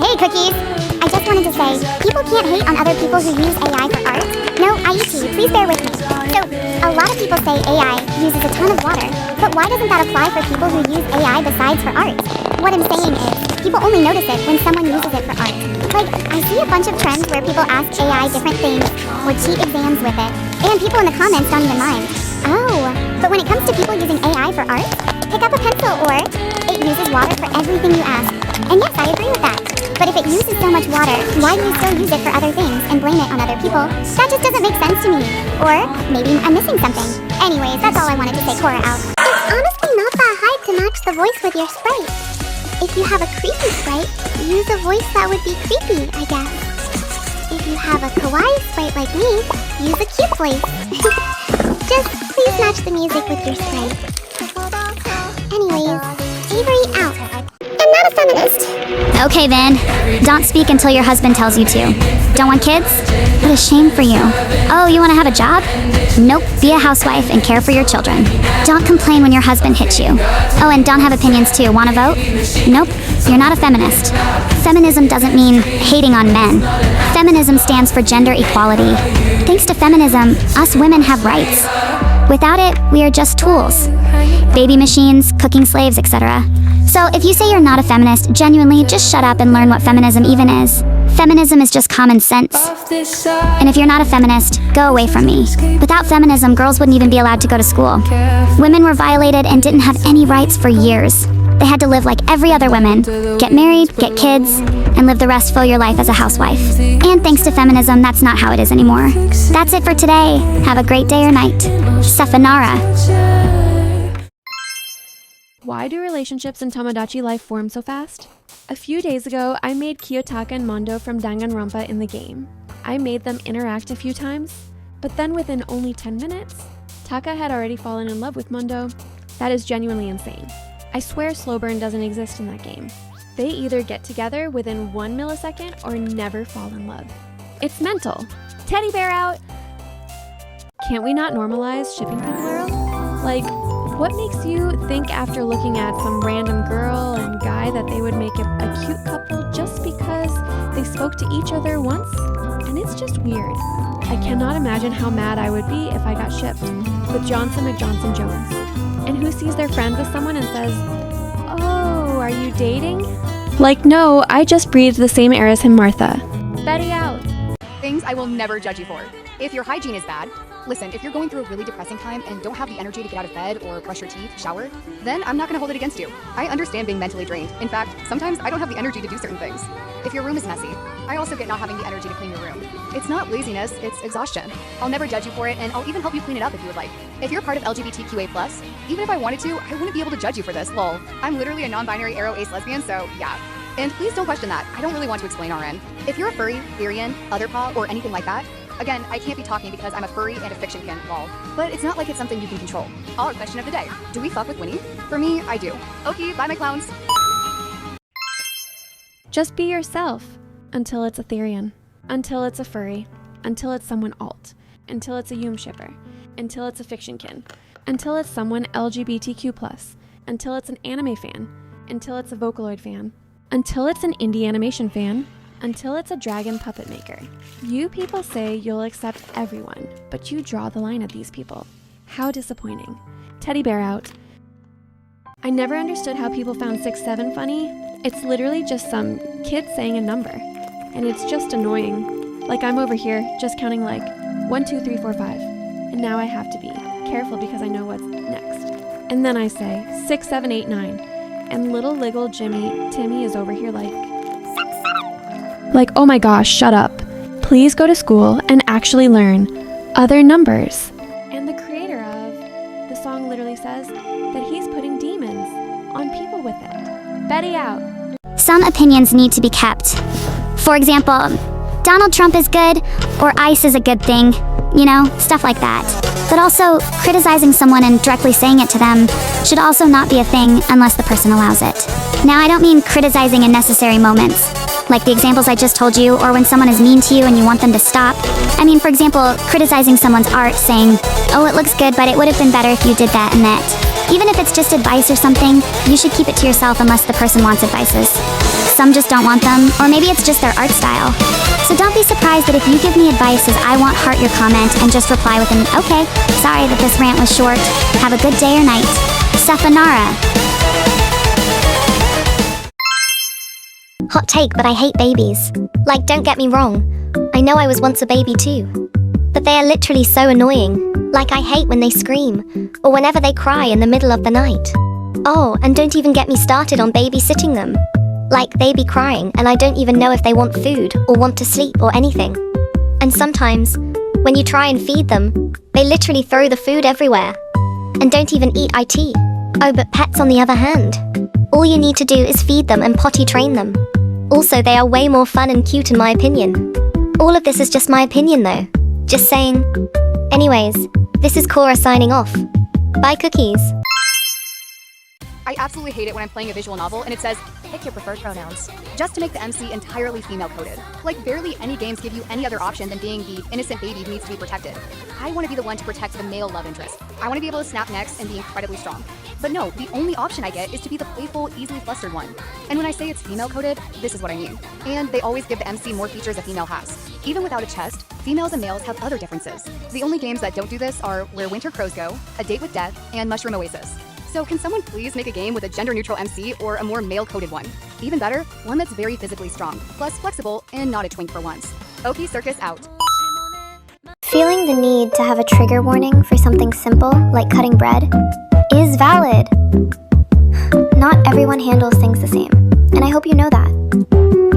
Hey, cookies! I just wanted to say, people can't hate on other people who use AI for art. No, IET, please bear with me. So, a lot of people say AI uses a ton of water, but why doesn't that apply for people who use AI besides for art? What I'm saying is, people only notice it when someone uses it for art. Like, I see a bunch of trends where people ask AI different things, or cheat exams with it, and people in the comments don't even mind. Oh, but when it comes to people using AI for art, pick up a pencil or it uses water for everything you ask. And yes, I agree with that. But if it uses so much water, why do you still use it for other things and blame it on other people? That just doesn't make sense to me. Or maybe I'm missing something. Anyways, that's all I wanted to say Cora out. It's honestly not that hard to match the voice with your Sprite. If you have a creepy Sprite, use a voice that would be creepy, I guess. If you have a kawaii Sprite like me, use a cute voice. Just please match the music with your Sprite. Anyways, Avery out. I'm not a feminist. Okay then, don't speak until your husband tells you to. Don't want kids? What a shame for you. Oh, you want to have a job? Nope, be a housewife and care for your children. Don't complain when your husband hits you. Oh, and don't have opinions too. Want to vote? Nope, you're not a feminist. Feminism doesn't mean hating on men. Feminism stands for gender equality. Thanks to feminism, us women have rights. Without it, we are just tools. Baby machines, cooking slaves, etc. So if you say you're not a feminist, genuinely, just shut up and learn what feminism even is. Feminism is just common sense. And if you're not a feminist, go away from me. Without feminism, girls wouldn't even be allowed to go to school. Women were violated and didn't have any rights for years. They had to live like every other woman. Get married, get kids, and live the restful your life as a housewife. And thanks to feminism, that's not how it is anymore. That's it for today. Have a great day or night. Sayonara. Why do relationships in Tomodachi Life form so fast? A few days ago, I made Kiyotaka and Mondo from Danganronpa in the game. I made them interact a few times, but then within only 10 minutes, Taka had already fallen in love with Mondo. That is genuinely insane. I swear slow burn doesn't exist in that game. They either get together within 1 millisecond or never fall in love. It's mental. Teddy bear out! Can't we not normalize shipping people, Earl? Like, what makes you think after looking at some random girl and guy that they would make a cute couple just because they spoke to each other once? And it's just weird. I cannot imagine how mad I would be if I got shipped with Johnson McJohnson Jones. And who sees their friend with someone and says, "Oh, are you dating?" Like, no, I just breathed the same air as him, Martha. Betty out. Things I will never judge you for. If your hygiene is bad, listen, if you're going through a really depressing time and don't have the energy to get out of bed or brush your teeth, shower, then I'm not going to hold it against you. I understand being mentally drained. In fact, sometimes I don't have the energy to do certain things. If your room is messy, I also get not having the energy to clean your room. It's not laziness, it's exhaustion. I'll never judge you for it, and I'll even help you clean it up if you would like. If you're part of LGBTQA+, even if I wanted to, I wouldn't be able to judge you for this, lol. I'm literally a non-binary aro ace lesbian, so yeah. And please don't question that. I don't really want to explain RN. If you're a furry, Therian, otherpaw, or anything like that, again, I can't be talking because I'm a furry and a fiction-kin, lol. But it's not like it's something you can control. Our question of the day. Do we fuck with Winnie? For me, I do. Okay, bye my clowns. Just be yourself until it's a Therian, until it's a furry, until it's someone alt, until it's a Yum shipper, until it's a fiction-kin, until it's someone LGBTQ+, until it's an anime fan, until it's a Vocaloid fan, until it's an indie animation fan, until it's a dragon puppet maker. You people say you'll accept everyone, but you draw the line at these people. How disappointing. Teddy bear out. I never understood how people found 6'7" funny. It's literally just some kid saying a number, and it's just annoying. Like I'm over here just counting like 1, 2, 3, 4, 5, and now I have to be careful because I know what's next. And then I say 6, 7, 8, 9, and little Liggle Timmy is over here like, oh my gosh, shut up. Please go to school and actually learn other numbers. And the creator of the song literally says that he's putting demons on people with it. Betty out. Some opinions need to be kept. For example, Donald Trump is good, or ICE is a good thing. You know, stuff like that. But also, criticizing someone and directly saying it to them should also not be a thing unless the person allows it. Now, I don't mean criticizing in necessary moments, like the examples I just told you, or when someone is mean to you and you want them to stop. I mean, for example, criticizing someone's art, saying, "Oh, it looks good, but it would have been better if you did that and that." Even if it's just advice or something, you should keep it to yourself unless the person wants advices. Some just don't want them, or maybe it's just their art style. So don't be surprised that if you give me advice as I won't heart your comment and just reply with an okay, sorry that this rant was short, have a good day or night. Safanara. Hot take, but I hate babies. Like, don't get me wrong. I know I was once a baby too. But they are literally so annoying. Like, I hate when they scream, or whenever they cry in the middle of the night. Oh, and don't even get me started on babysitting them. Like, they be crying, and I don't even know if they want food, or want to sleep, or anything. And sometimes, when you try and feed them, they literally throw the food everywhere. And don't even eat IT. Oh, but pets on the other hand. All you need to do is feed them and potty train them. Also, they are way more fun and cute in my opinion. All of this is just my opinion though. Just saying. Anyways, this is Cora signing off. Bye cookies. I absolutely hate it when I'm playing a visual novel and it says, pick your preferred pronouns, just to make the MC entirely female-coded. Like, barely any games give you any other option than being the innocent baby who needs to be protected. I want to be the one to protect the male love interest. I want to be able to snap necks and be incredibly strong. But no, the only option I get is to be the playful, easily flustered one. And when I say it's female-coded, this is what I mean. And they always give the MC more features a female has. Even without a chest, females and males have other differences. The only games that don't do this are Where Winter Crows Go, A Date with Death, and Mushroom Oasis. So can someone please make a game with a gender-neutral MC or a more male-coded one? Even better, one that's very physically strong, plus flexible and not a twink for once. OK Circus out. Feeling the need to have a trigger warning for something simple, like cutting bread, is valid. Not everyone handles things the same, and I hope you know that.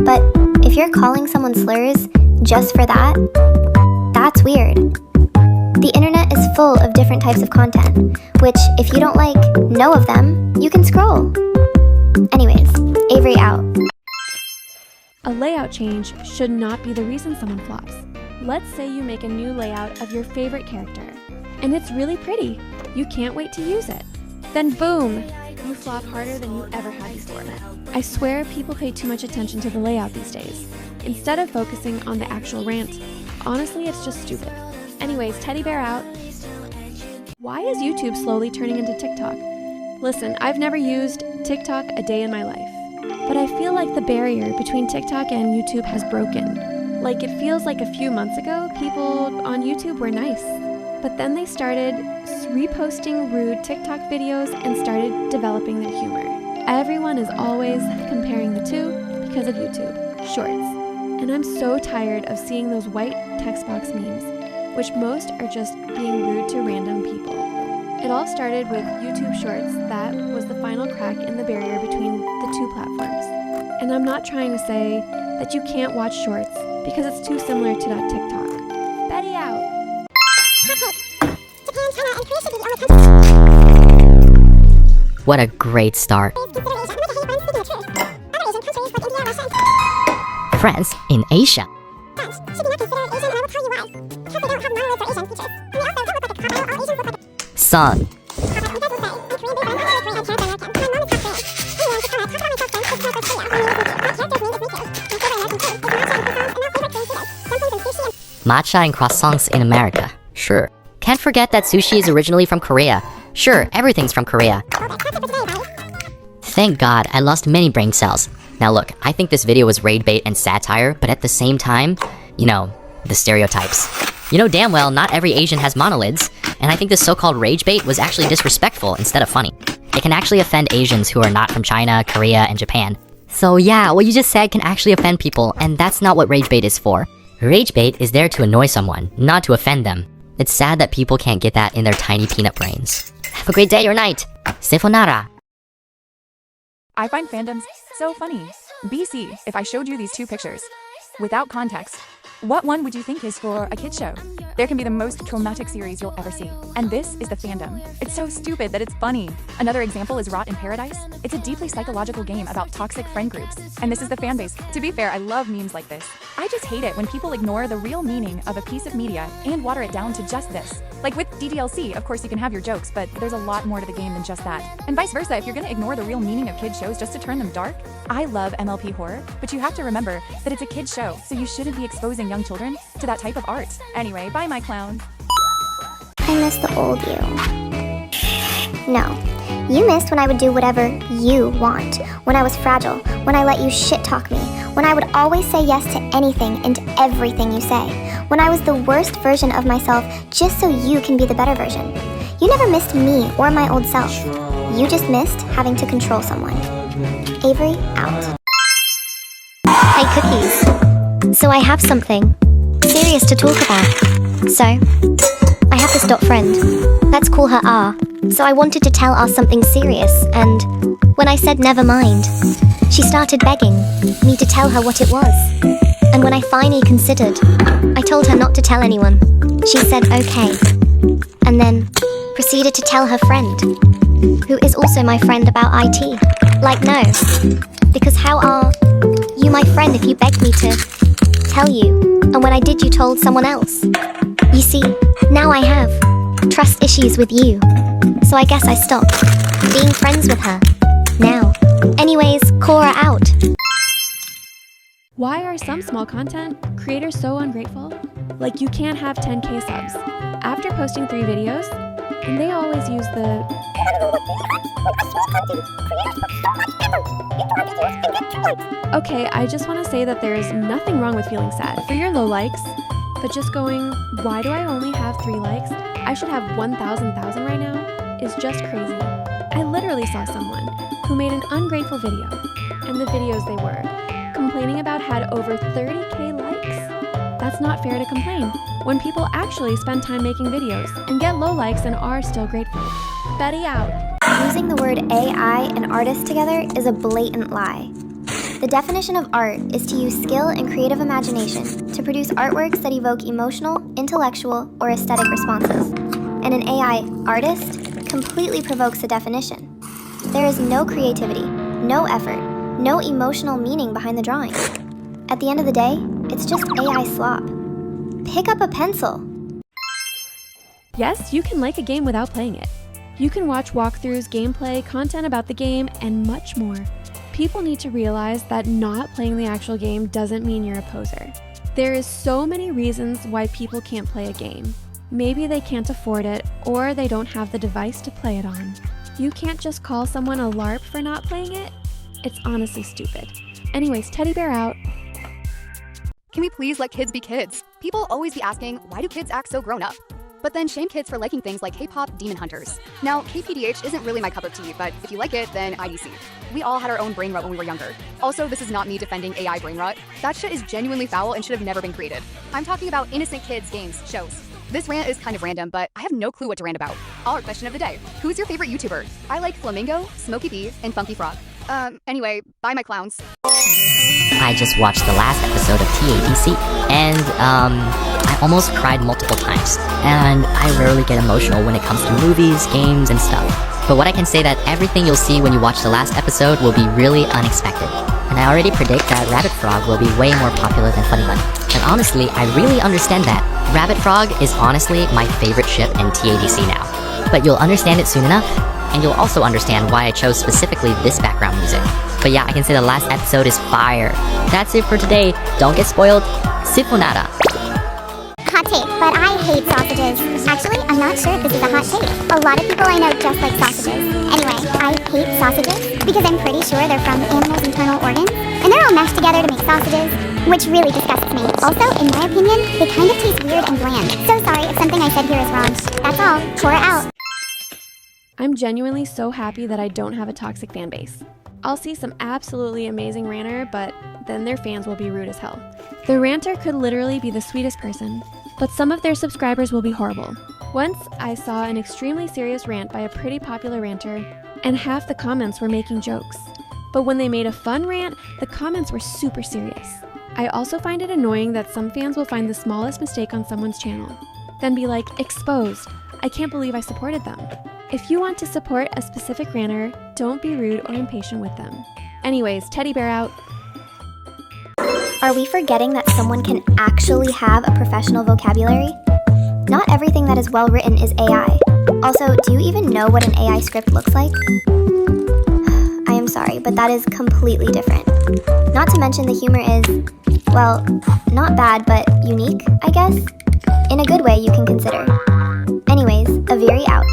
But if you're calling someone slurs just for that, that's weird. The internet is full of different types of content, which, if you don't know of them, you can scroll. Anyways, Avery out. A layout change should not be the reason someone flops. Let's say you make a new layout of your favorite character, and it's really pretty. You can't wait to use it. Then boom, you flop harder than you ever had before. I swear people pay too much attention to the layout these days, instead of focusing on the actual rant. Honestly, it's just stupid. Anyways, teddy bear out. Why is YouTube slowly turning into TikTok? Listen, I've never used TikTok a day in my life, but I feel like the barrier between TikTok and YouTube has broken. Like, it feels like a few months ago, people on YouTube were nice, but then they started reposting rude TikTok videos and started developing their humor. Everyone is always comparing the two because of YouTube Shorts, and I'm so tired of seeing those white text box memes, which most are just being rude to random people. It all started with YouTube Shorts. That was the final crack in the barrier between the two platforms. And I'm not trying to say that you can't watch Shorts because it's too similar to that TikTok. Betty out! What a great start. France in Asia. Son. Matcha and croissants in America. Sure. Can't forget that sushi is originally from Korea. Sure, everything's from Korea. Thank God, I lost many brain cells. Now look, I think this video was raid bait and satire, but at the same time, you know, the stereotypes. You know damn well not every Asian has monolids, and I think this so-called rage bait was actually disrespectful instead of funny. It can actually offend Asians who are not from China, Korea, and Japan. So yeah, what you just said can actually offend people, and that's not what rage bait is for. Rage bait is there to annoy someone, not to offend them. It's sad that people can't get that in their tiny peanut brains. Have a great day or night. Sayonara. I find fandoms so funny. BC, if I showed you these two pictures, without context, what one would you think is for a kid's show? There can be the most traumatic series you'll ever see. And this is the fandom. It's so stupid that it's funny. Another example is Rot in Paradise. It's a deeply psychological game about toxic friend groups. And this is the fan base. To be fair, I love memes like this. I just hate it when people ignore the real meaning of a piece of media and water it down to just this. Like with DDLC, of course you can have your jokes, but there's a lot more to the game than just that. And vice versa, if you're gonna ignore the real meaning of kids shows just to turn them dark. I love MLP horror, but you have to remember that it's a kid's show, so you shouldn't be exposing young children to that type of art. Anyway, bye my clown. I miss the old you. No. You missed when I would do whatever you want, when I was fragile, when I let you shit-talk me, when I would always say yes to anything and everything you say, when I was the worst version of myself just so you can be the better version. You never missed me or my old self. You just missed having to control someone. Avery, out. Hey Cookies. So I have something serious to talk about. So, I have this dot friend. Let's call her R. So I wanted to tell R something serious, and when I said never mind, she started begging me to tell her what it was. And when I finally considered, I told her not to tell anyone. She said okay, and then proceeded to tell her friend, who is also my friend, about IT. Like, no, because how are you my friend if you begged me to tell you, and when I did you told someone else? You see, now I have trust issues with you, so I guess I stopped being friends with her. Now. Anyways, Cora out. Why are some small content creators so ungrateful? Like, you can't have 10K subs after posting 3 videos, and they always use the okay, I just want to say that there's nothing wrong with feeling sad for your low likes, but just going, why do I only have 3 likes? I should have 1,000 right now, is just crazy. I literally saw someone who made an ungrateful video, and the videos they were complaining about had over 30K likes. That's not fair to complain when people actually spend time making videos and get low likes and are still grateful. Betty out. Using the word AI and artist together is a blatant lie. The definition of art is to use skill and creative imagination to produce artworks that evoke emotional, intellectual, or aesthetic responses. And an AI artist completely provokes the definition. There is no creativity, no effort, no emotional meaning behind the drawing. At the end of the day, it's just AI slop. Pick up a pencil. Yes, you can like a game without playing it. You can watch walkthroughs, gameplay, content about the game, and much more. People need to realize that not playing the actual game doesn't mean you're a poser. There is so many reasons why people can't play a game. Maybe they can't afford it, or they don't have the device to play it on. You can't just call someone a LARP for not playing it. It's honestly stupid. Anyways, teddy bear out. Can we please let kids be kids? People always be asking, why do kids act so grown up? But then shame kids for liking things like K-pop demon hunters. Now, KPDH isn't really my cup of tea, but if you like it, then IDC. We all had our own brain rot when we were younger. Also, this is not me defending AI brain rot. That shit is genuinely foul and should have never been created. I'm talking about innocent kids, games, shows. This rant is kind of random, but I have no clue what to rant about. Our question of the day. Who's your favorite YouTuber? I like Flamingo, Smokey B, and Funky Frog. Anyway, bye my clowns. I just watched the last episode of TADC, and I almost cried multiple times. And I rarely get emotional when it comes to movies, games, and stuff. But what I can say that everything you'll see when you watch the last episode will be really unexpected. And I already predict that Rabbit Frog will be way more popular than Funny Bunny. And honestly, I really understand that. Rabbit Frog is honestly my favorite ship in TADC now. But you'll understand it soon enough, and you'll also understand why I chose specifically this background music. But yeah, I can say the last episode is fire. That's it for today. Don't get spoiled. Sifonada. Hot take, but I hate sausages. Actually, I'm not sure if this is a hot take. A lot of people I know just like sausages. Anyway, I hate sausages because I'm pretty sure they're from animals' internal organs, and they're all mashed together to make sausages, which really disgusts me. Also, in my opinion, they kind of taste weird and bland. So sorry if something I said here is wrong. That's all. Cora out. I'm genuinely so happy that I don't have a toxic fan base. I'll see some absolutely amazing ranter, but then their fans will be rude as hell. The ranter could literally be the sweetest person, but some of their subscribers will be horrible. Once, I saw an extremely serious rant by a pretty popular ranter, and half the comments were making jokes. But when they made a fun rant, the comments were super serious. I also find it annoying that some fans will find the smallest mistake on someone's channel, then be like, exposed, I can't believe I supported them. If you want to support a specific ranter, don't be rude or impatient with them. Anyways, teddy bear out. Are we forgetting that someone can actually have a professional vocabulary? Not everything that is well written is AI. Also, do you even know what an AI script looks like? I am sorry, but that is completely different. Not to mention the humor is, well, not bad, but unique, I guess? In a good way you can consider. Anyways, Aviri out.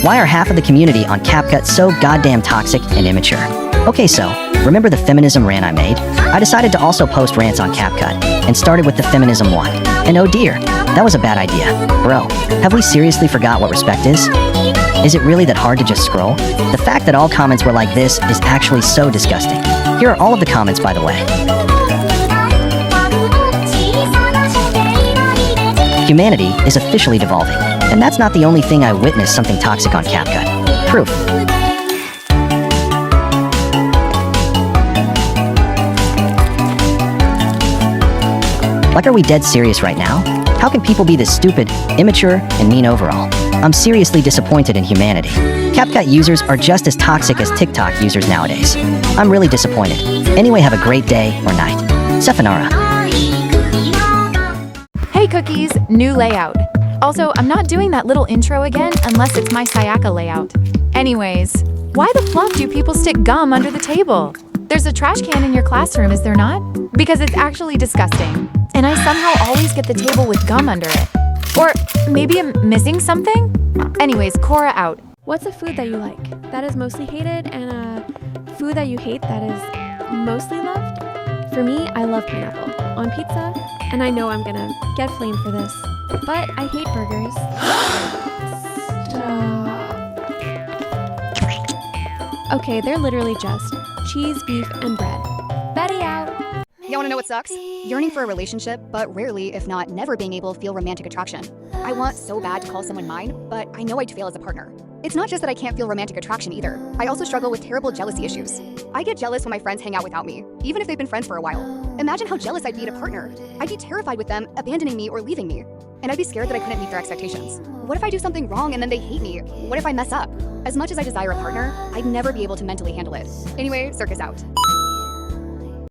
Why are half of the community on CapCut so goddamn toxic and immature? Okay, so, remember the feminism rant I made? I decided to also post rants on CapCut, and started with the feminism one. And oh dear, that was a bad idea. Bro, have we seriously forgot what respect is? Is it really that hard to just scroll? The fact that all comments were like this is actually so disgusting. Here are all of the comments, by the way. Humanity is officially devolving, and that's not the only thing I witnessed something toxic on CapCut. Proof. Like, are we dead serious right now? How can people be this stupid, immature, and mean overall? I'm seriously disappointed in humanity. CapCut users are just as toxic as TikTok users nowadays. I'm really disappointed. Anyway, have a great day or night. Sayonara. Hey cookies, new layout. Also, I'm not doing that little intro again unless it's my Sayaka layout. Anyways, why the fluff do people stick gum under the table? There's a trash can in your classroom, is there not? Because it's actually disgusting. And I somehow always get the table with gum under it. Or maybe I'm missing something? Anyways, Cora out. What's a food that you like that is mostly hated, and a food that you hate that is mostly loved? For me, I love pineapple on pizza, and I know I'm gonna get flamed for this, but I hate burgers. Stop. Okay, they're literally just cheese, beef, and bread. Betty out. You wanna know what sucks? Yearning for a relationship, but rarely, if not never being able to feel romantic attraction. I want so bad to call someone mine, but I know I'd fail as a partner. It's not just that I can't feel romantic attraction either. I also struggle with terrible jealousy issues. I get jealous when my friends hang out without me, even if they've been friends for a while. Imagine how jealous I'd be at a partner. I'd be terrified with them abandoning me or leaving me. And I'd be scared that I couldn't meet their expectations. What if I do something wrong and then they hate me? What if I mess up? As much as I desire a partner, I'd never be able to mentally handle it. Anyway, circus out.